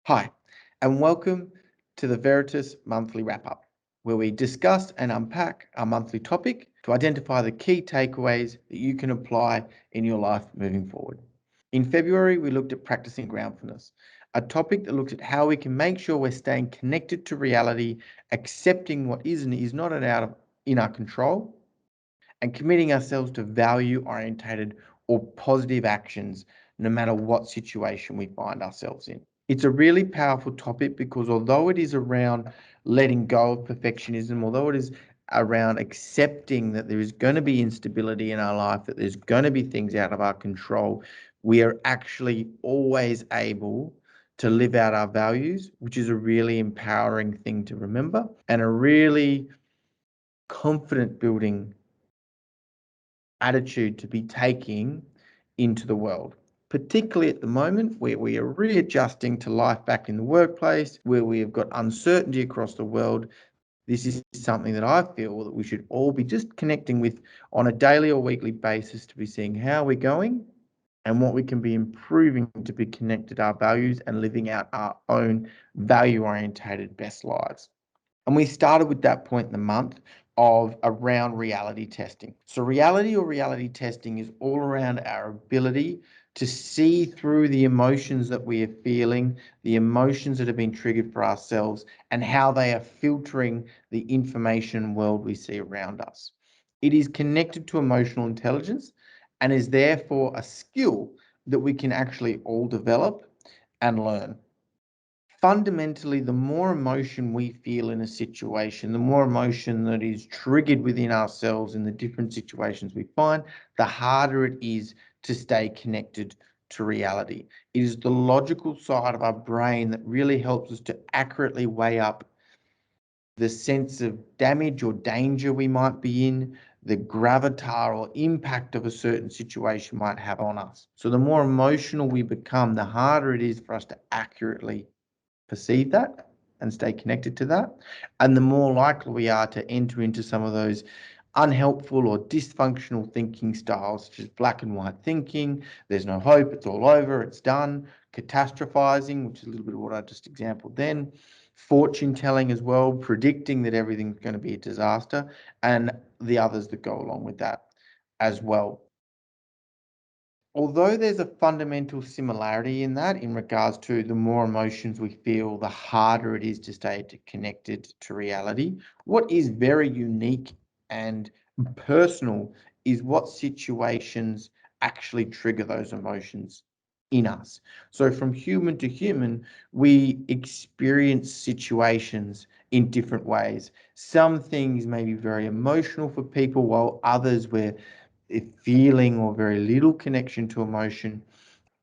Hi, and welcome to the Veritas Monthly Wrap-Up, where we discuss and unpack our monthly topic to identify the key takeaways that you can apply in your life moving forward. In February, we looked at practicing groundedness, a topic that looks at how we can make sure we're staying connected to reality, accepting what is and is not in our control, and committing ourselves to value-orientated or positive actions no matter what situation we find ourselves in. It's a really powerful topic because although it is around letting go of perfectionism, although it is around accepting that there is going to be instability in our life, that there's going to be things out of our control, we are actually always able to live out our values, which is a really empowering thing to remember and a really confident building attitude to be taking into the world, particularly at the moment where we are readjusting to life back in the workplace, where we have got uncertainty across the world. This is something that I feel that we should all be just connecting with on a daily or weekly basis to be seeing how we're going and what we can be improving to be connected to our values and living out our own value-orientated best lives. And we started with that point in the month of around reality testing. So reality testing is all around our ability to see through the emotions that we are feeling, the emotions that have been triggered for ourselves, and how they are filtering the information world we see around us. It is connected to emotional intelligence and is therefore a skill that we can actually all develop and learn. Fundamentally, the more emotion we feel in a situation, the more emotion that is triggered within ourselves in the different situations we find, the harder it is to stay connected to reality. It is the logical side of our brain that really helps us to accurately weigh up the sense of damage or danger we might be in, the gravitar or impact of a certain situation might have on us. So the more emotional we become, the harder it is for us to accurately perceive that and stay connected to that. And the more likely we are to enter into some of those unhelpful or dysfunctional thinking styles, such as black and white thinking, there's no hope, it's all over, it's done, catastrophizing, which is a little bit of what I just exampled then, fortune telling as well, predicting that everything's going to be a disaster, and the others that go along with that as well. Although there's a fundamental similarity in that in regards to the more emotions we feel, the harder it is to stay connected to reality, what is very unique and personal is what situations actually trigger those emotions in us. So from human to human, we experience situations in different ways. Some things may be very emotional for people, while others where feeling or very little connection to emotion.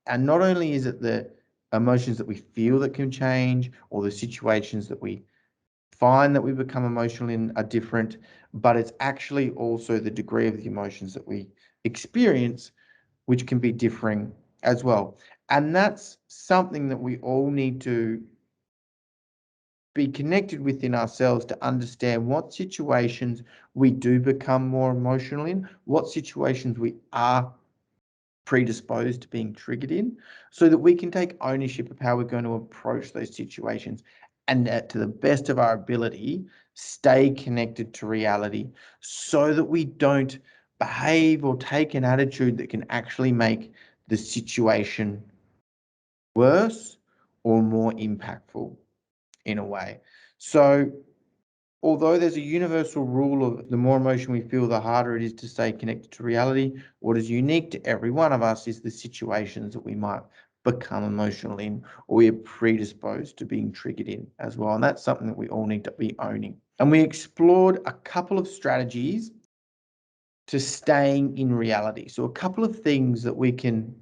And not only is it the emotions that we feel that can change or the situations that we find that we become emotional in are different, but it's actually also the degree of the emotions that we experience, which can be differing as well. And that's something that we all need to be connected within ourselves to understand what situations we do become more emotional in, what situations we are predisposed to being triggered in, so that we can take ownership of how we're going to approach those situations and to the best of our ability, stay connected to reality so that we don't behave or take an attitude that can actually make the situation worse or more impactful in a way. So although there's a universal rule of the more emotion we feel, the harder it is to stay connected to reality, what is unique to every one of us is the situations that we might become emotional in or we are predisposed to being triggered in as well. And that's something that we all need to be owning. And we explored a couple of strategies to staying in reality. So a couple of things that we can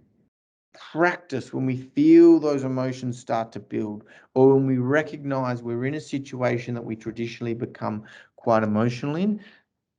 practice when we feel those emotions start to build, or when we recognize we're in a situation that we traditionally become quite emotional in.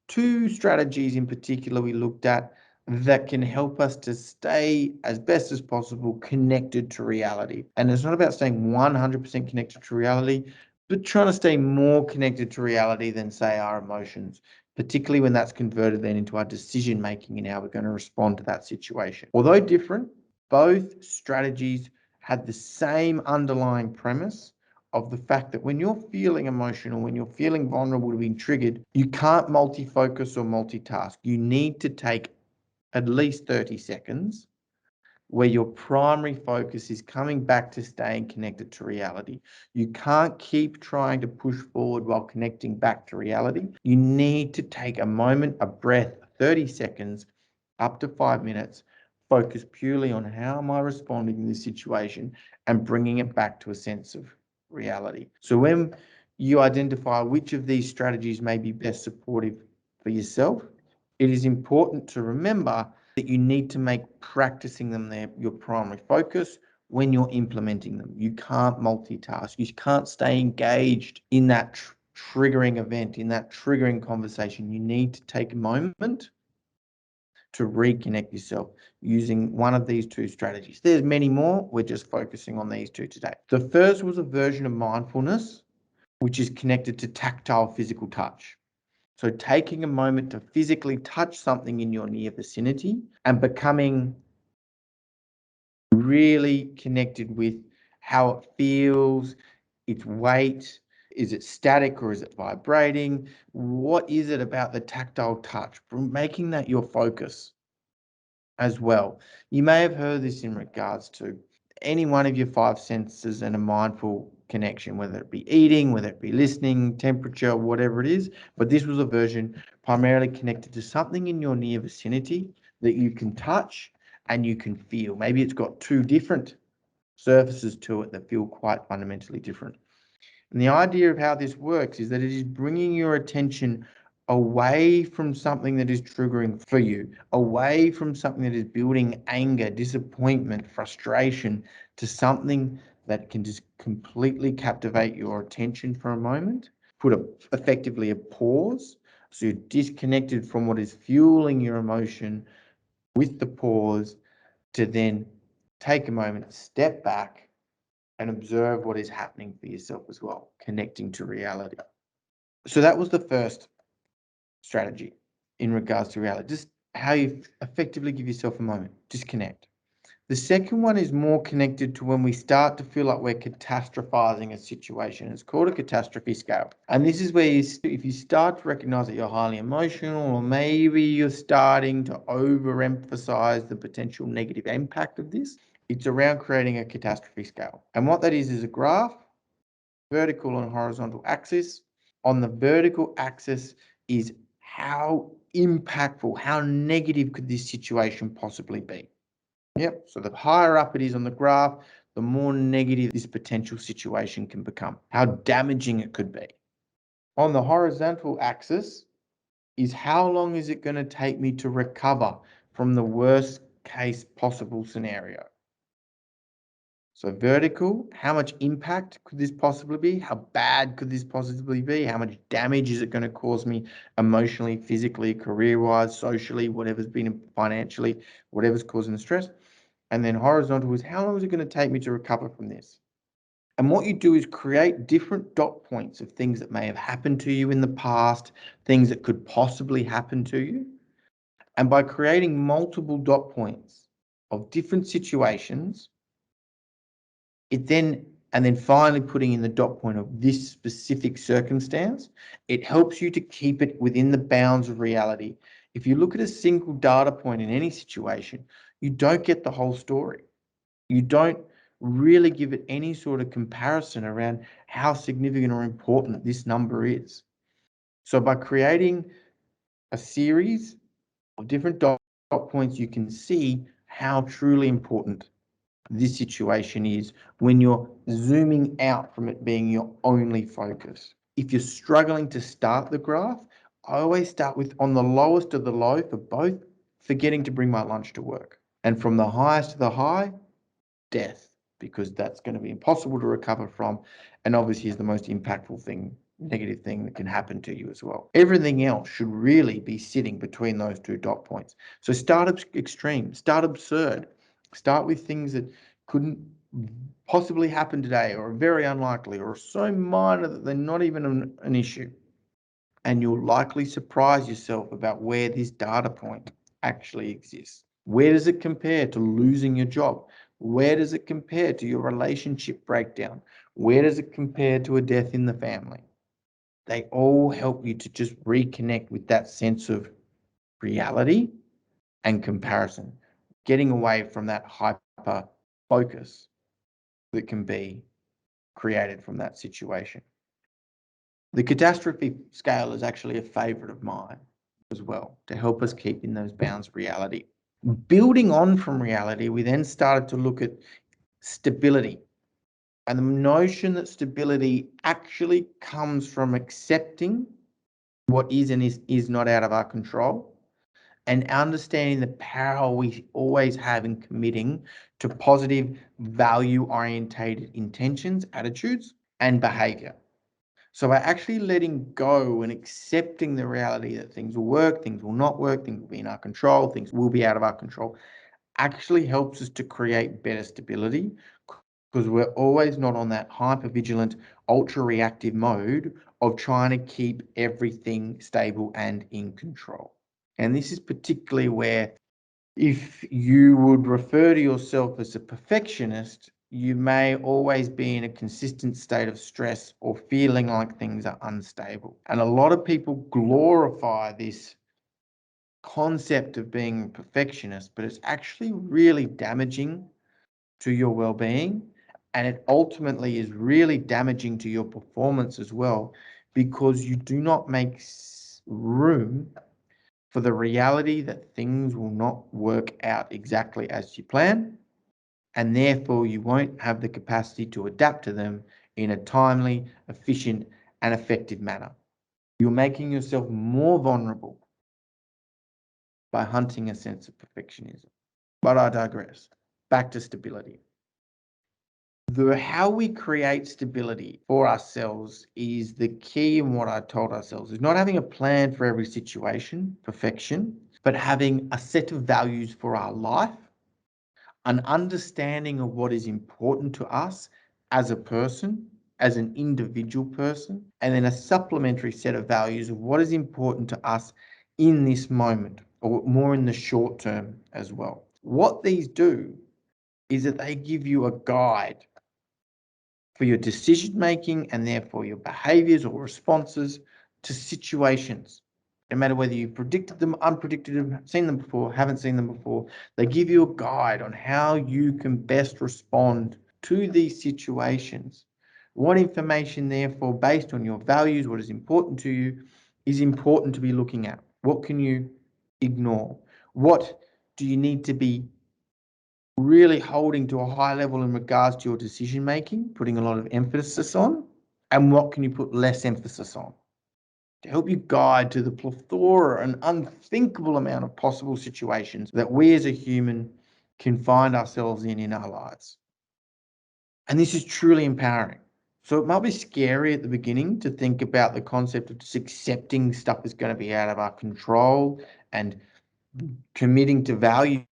Two strategies in particular we looked at that can help us to stay as best as possible connected to reality. And it's not about staying 100% connected to reality, but trying to stay more connected to reality than, say, our emotions, particularly when that's converted then into our decision making and how we're going to respond to that situation. Although different, both strategies had the same underlying premise of the fact that when you're feeling emotional, when you're feeling vulnerable to being triggered, you can't multi-focus or multitask. You need to take at least 30 seconds where your primary focus is coming back to staying connected to reality. You can't keep trying to push forward while connecting back to reality. You need to take a moment, a breath, 30 seconds, up to 5 minutes, focus purely on how am I responding in this situation and bringing it back to a sense of reality. So when you identify which of these strategies may be best supportive for yourself, it is important to remember that you need to make practicing them your primary focus when you're implementing them. You can't multitask. You can't stay engaged in that triggering event, in that triggering conversation. You need to take a moment to reconnect yourself using one of these two strategies. There's many more. We're just focusing on these two today. The first was a version of mindfulness, which is connected to tactile physical touch. So taking a moment to physically touch something in your near vicinity and becoming really connected with how it feels, its weight. Is it static or is it vibrating? What is it about the tactile touch? Making that your focus as well. You may have heard this in regards to any one of your five senses and a mindful connection, whether it be eating, whether it be listening, temperature, whatever it is. But this was a version primarily connected to something in your near vicinity that you can touch and you can feel. Maybe it's got two different surfaces to it that feel quite fundamentally different. And the idea of how this works is that it is bringing your attention away from something that is triggering for you, away from something that is building anger, disappointment, frustration, to something that can just completely captivate your attention for a moment, effectively a pause. So you're disconnected from what is fueling your emotion with the pause to then take a moment, step back, and observe what is happening for yourself as well, connecting to reality. So that was the first strategy in regards to reality, just how you effectively give yourself a moment, disconnect. The second one is more connected to when we start to feel like we're catastrophizing a situation. It's called a catastrophe scale. And this is where if you start to recognize that you're highly emotional, or maybe you're starting to overemphasize the potential negative impact of this, it's around creating a catastrophe scale. And what that is a graph, vertical and horizontal axis. On the vertical axis is how impactful, how negative could this situation possibly be? Yep, so the higher up it is on the graph, the more negative this potential situation can become, how damaging it could be. On the horizontal axis is how long is it going to take me to recover from the worst case possible scenario. So vertical, how much impact could this possibly be? How bad could this possibly be? How much damage is it going to cause me emotionally, physically, career-wise, socially, whatever's been financially, whatever's causing the stress? And then horizontal is how long is it going to take me to recover from this? And what you do is create different dot points of things that may have happened to you in the past, things that could possibly happen to you. And by creating multiple dot points of different situations, and then finally putting in the dot point of this specific circumstance, it helps you to keep it within the bounds of reality. If you look at a single data point in any situation, you don't get the whole story. You don't really give it any sort of comparison around how significant or important this number is. So by creating a series of different dot points, you can see how truly important this situation is when you're zooming out from it being your only focus. If you're struggling to start the graph, I always start with on the lowest of the low for both, forgetting to bring my lunch to work. And from the highest to the high, death, because that's going to be impossible to recover from, and obviously is the most impactful thing, negative thing that can happen to you as well. Everything else should really be sitting between those two dot points. So start extreme, start absurd, start with things that couldn't possibly happen today, or are very unlikely, or are so minor that they're not even an issue. And you'll likely surprise yourself about where this data point actually exists. Where does it compare to losing your job? Where does it compare to your relationship breakdown? Where does it compare to a death in the family? They all help you to just reconnect with that sense of reality and comparison, getting away from that hyper focus that can be created from that situation. The catastrophe scale is actually a favorite of mine as well to help us keep in those bounds of reality. Building on from reality, we then started to look at stability. And the notion that stability actually comes from accepting what is and is not out of our control and understanding the power we always have in committing to positive, value orientated intentions, attitudes, and behavior. So by actually letting go and accepting the reality that things will work, things will not work, things will be in our control, things will be out of our control, actually helps us to create better stability because we're always not on that hyper vigilant, ultra reactive mode of trying to keep everything stable and in control. And this is particularly where, if you would refer to yourself as a perfectionist, you may always be in a consistent state of stress or feeling like things are unstable. And a lot of people glorify this concept of being a perfectionist, but it's actually really damaging to your well-being, and it ultimately is really damaging to your performance as well, because you do not make room for the reality that things will not work out exactly as you plan, and therefore you won't have the capacity to adapt to them in a timely, efficient, and effective manner. You're making yourself more vulnerable by hunting a sense of perfectionism. But I digress. Back to stability. How we create stability for ourselves is the key in what I told ourselves is not having a plan for every situation, perfection, but having a set of values for our life, an understanding of what is important to us as a person, as an individual person, and then a supplementary set of values of what is important to us in this moment, or more in the short term as well. What these do is that they give you a guide for your decision making and therefore your behaviors or responses to situations. No matter whether you predicted them, unpredicted them, seen them before, haven't seen them before, they give you a guide on how you can best respond to these situations. What information, therefore, based on your values, what is important to you, is important to be looking at. What can you ignore? What do you need to be really holding to a high level in regards to your decision making, putting a lot of emphasis on, and what can you put less emphasis on to help you guide to the plethora and unthinkable amount of possible situations that we as a human can find ourselves in our lives. And this is truly empowering. So it might be scary at the beginning to think about the concept of just accepting stuff is going to be out of our control and committing to values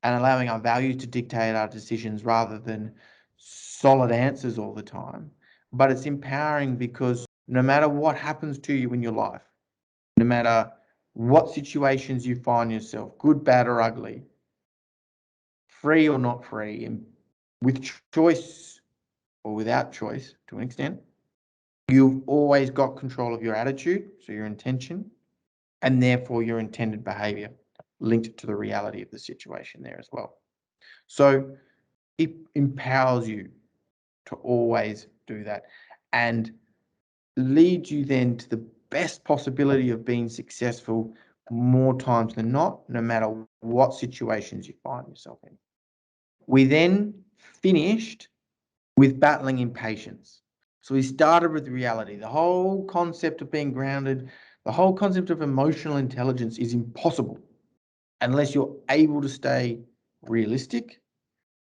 and allowing our values to dictate our decisions rather than solid answers all the time. But it's empowering because no matter what happens to you in your life, no matter what situations you find yourself, good, bad, or ugly, free or not free, and with choice or without choice to an extent, you've always got control of your attitude, so your intention, and therefore your intended behavior linked to the reality of the situation there as well. So it empowers you to always do that and leads you then to the best possibility of being successful more times than not, no matter what situations you find yourself in. We then finished with battling impatience. So we started with reality. The whole concept of being grounded, the whole concept of emotional intelligence is impossible unless you're able to stay realistic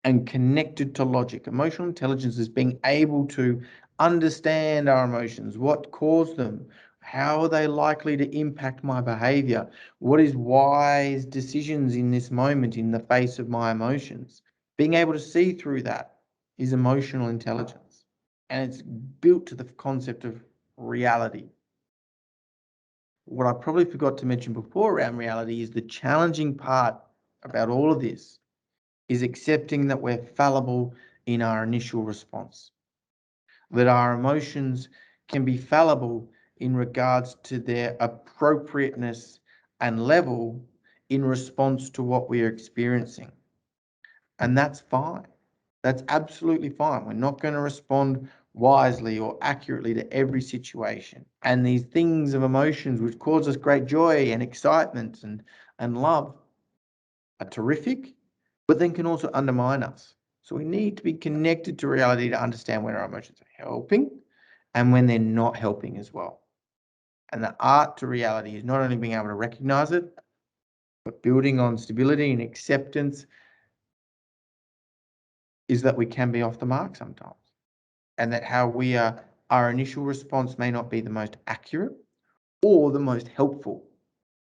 and connected to logic. Emotional intelligence is being able to understand our emotions, what caused them, how are they likely to impact my behavior, what is wise decisions in this moment in the face of my emotions. Being able to see through that is emotional intelligence. And it's built to the concept of reality. What I probably forgot to mention before around reality is the challenging part about all of this is accepting that we're fallible in our initial response, that our emotions can be fallible in regards to their appropriateness and level in response to what we are experiencing. And that's fine. That's absolutely fine. We're not going to respond wisely or accurately to every situation. And these things of emotions which cause us great joy and excitement and love are terrific, but then can also undermine us. So we need to be connected to reality to understand when our emotions are helping and when they're not helping as well. And the art to reality is not only being able to recognize it, but building on stability and acceptance is that we can be off the mark sometimes. And that how we are, our initial response may not be the most accurate or the most helpful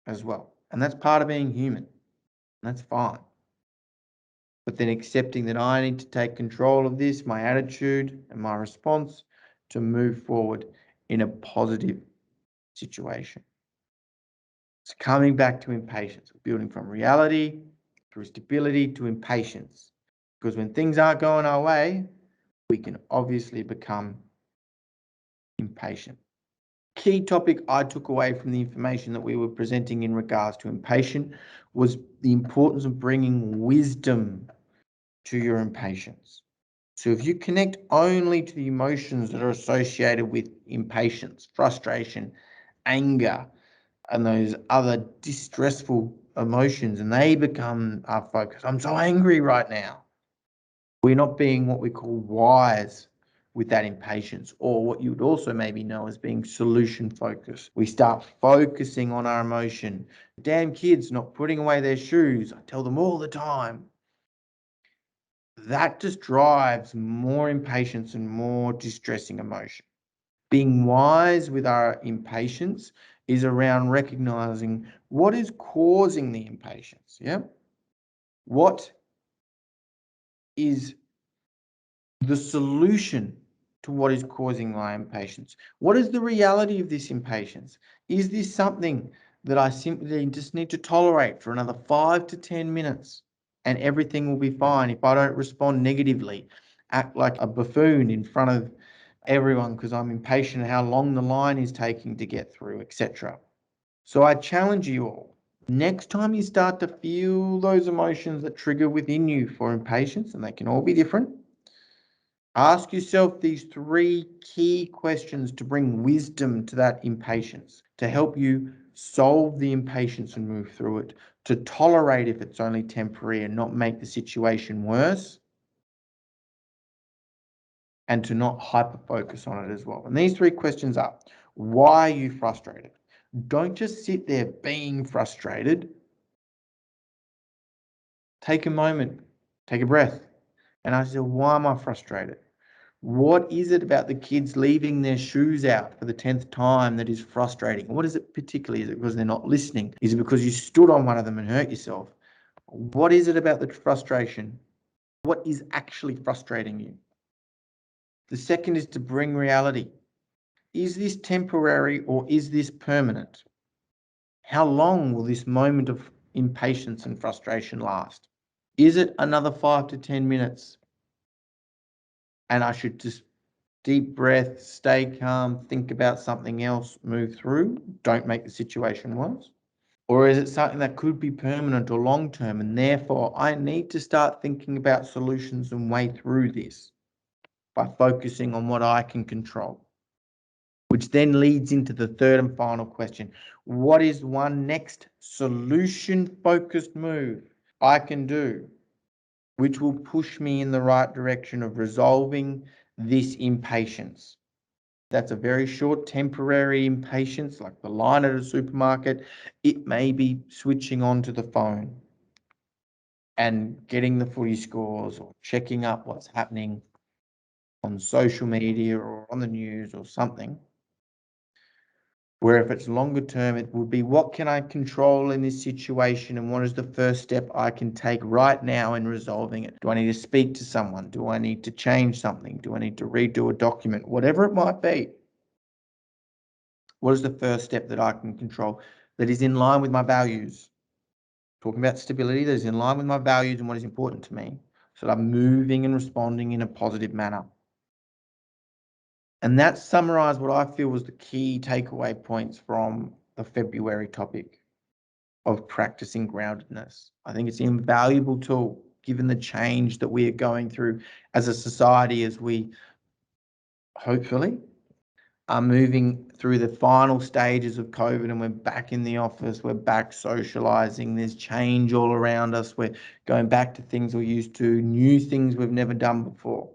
as well. And that's part of being human. That's fine. But then accepting that I need to take control of this, my attitude and my response to move forward in a positive situation. It's coming back to impatience, building from reality through stability to impatience. Because when things aren't going our way, we can obviously become impatient. Key topic I took away from the information that we were presenting in regards to impatience was the importance of bringing wisdom to your impatience. So if you connect only to the emotions that are associated with impatience, frustration, anger, and those other distressful emotions, and they become our focus. I'm so angry right now. We're not being what we call wise with that impatience, or what you would also maybe know as being solution focused. We start focusing on our emotion. Damn kids not putting away their shoes. I tell them all the time. That just drives more impatience and more distressing emotion. Being wise with our impatience is around recognizing what is causing the impatience. Yeah. What is the solution to what is causing my impatience? What is the reality of this impatience? Is this something that I simply just need to tolerate for another 5 to 10 minutes and everything will be fine if I don't respond negatively, act like a buffoon in front of everyone because I'm impatient at how long the line is taking to get through, etc. So I challenge you all. Next time you start to feel those emotions that trigger within you for impatience, and they can all be different, ask yourself these 3 key questions to bring wisdom to that impatience, to help you solve the impatience and move through it, to tolerate if it's only temporary and not make the situation worse, and to not hyper focus on it as well. And these 3 questions are: why are you frustrated? Don't just sit there being frustrated. Take a moment, take a breath, and ask yourself, why am I frustrated? What is it about the kids leaving their shoes out for the 10th time that is frustrating? What is it particularly? Is it because they're not listening? Is it because you stood on one of them and hurt yourself? What is it about the frustration? What is actually frustrating you? The second is to bring reality. Is this temporary or is this permanent? How long will this moment of impatience and frustration last? Is it another 5 to 10 minutes? And I should just deep breath, stay calm, think about something else, move through, don't make the situation worse? Or is it something that could be permanent or long term, and therefore I need to start thinking about solutions and way through this by focusing on what I can control? Which then leads into the third and final question. What is one next solution-focused move I can do which will push me in the right direction of resolving this impatience? That's a very short temporary impatience, like the line at a supermarket. It may be switching on to the phone and getting the footy scores or checking up what's happening on social media or on the news or something. Where if it's longer term, it would be, what can I control in this situation and what is the first step I can take right now in resolving it? Do I need to speak to someone? Do I need to change something? Do I need to redo a document? Whatever it might be. What is the first step that I can control that is in line with my values talking about stability that is in line with my values and what is important to me, so that I'm moving and responding in a positive manner. And that summarized what I feel was the key takeaway points from the February topic of practicing groundedness. I think it's an invaluable tool given the change that we are going through as a society, as we hopefully are moving through the final stages of COVID and we're back in the office, we're back socializing, there's change all around us, we're going back to things we're used to, new things we've never done before.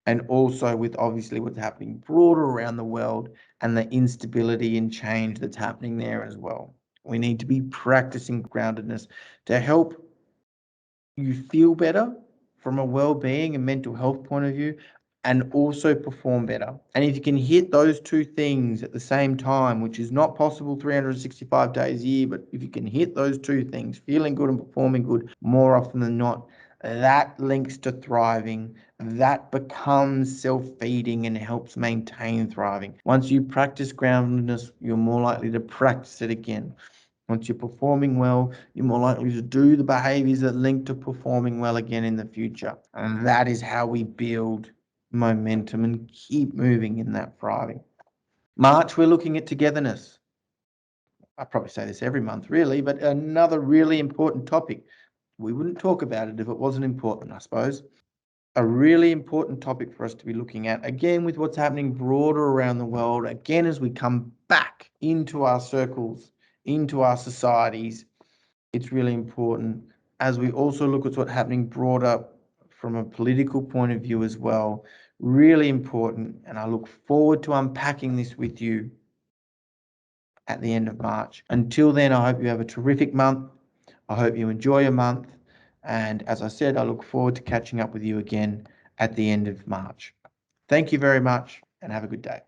And also with obviously what's happening broader around the world and the instability and change that's happening there as well. We need to be practicing groundedness to help you feel better from a well-being and mental health point of view, and also perform better. And if you can hit those two things at the same time, which is not possible 365 days a year, but if you can hit those two things, feeling good and performing good more often than not, that links to thriving. That becomes self-feeding and helps maintain thriving. Once you practice groundedness, you're more likely to practice it again. Once you're performing well, you're more likely to do the behaviors that link to performing well again in the future. And that is how we build momentum and keep moving in that thriving. March, we're looking at togetherness. I probably say this every month, really, but another really important topic. We wouldn't talk about it if it wasn't important, I suppose. A really important topic for us to be looking at, again, with what's happening broader around the world, again, as we come back into our circles, into our societies, it's really important as we also look at what's happening broader from a political point of view as well. Really important. And I look forward to unpacking this with you at the end of March. Until then, I hope you have a terrific month. I hope you enjoy your month. And as I said, I look forward to catching up with you again at the end of March. Thank you very much and have a good day.